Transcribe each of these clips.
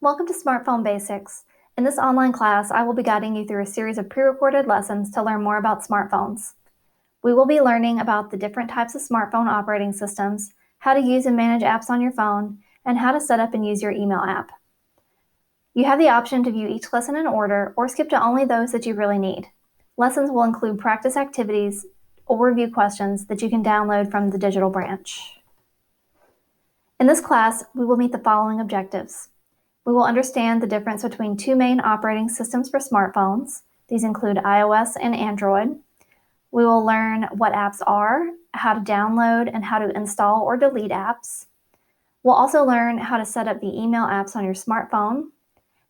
Welcome to Smartphone Basics. In this online class, I will be guiding you through a series of pre-recorded lessons to learn more about smartphones. We will be learning about the different types of smartphone operating systems, how to use and manage apps on your phone, and how to set up and use your email app. You have the option to view each lesson in order or skip to only those that you really need. Lessons will include practice activities or review questions that you can download from the digital branch. In this class, we will meet the following objectives. We will understand the difference between two main operating systems for smartphones. These include iOS and Android. We will learn what apps are, how to download and how to install or delete apps. We'll also learn how to set up the email apps on your smartphone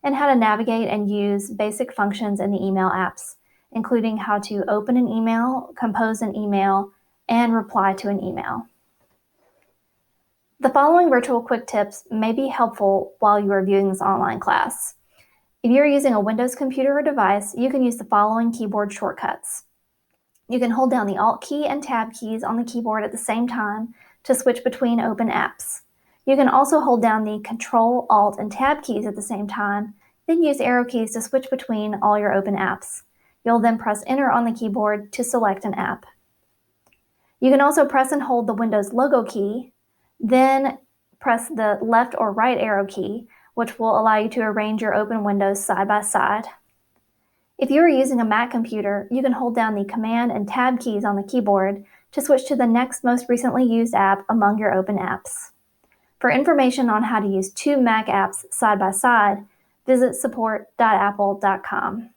and how to navigate and use basic functions in the email apps, including how to open an email, compose an email, and reply to an email. The following virtual quick tips may be helpful while you are viewing this online class. If you're using a Windows computer or device, you can use the following keyboard shortcuts. You can hold down the Alt key and Tab keys on the keyboard at the same time to switch between open apps. You can also hold down the Control, Alt, and Tab keys at the same time, then use arrow keys to switch between all your open apps. You'll then press Enter on the keyboard to select an app. You can also press and hold the Windows logo key, then press the left or right arrow key, which will allow you to arrange your open windows side by side. If you are using a Mac computer, you can hold down the Command and Tab keys on the keyboard to switch to the next most recently used app among your open apps. For information on how to use two Mac apps side by side, visit support.apple.com.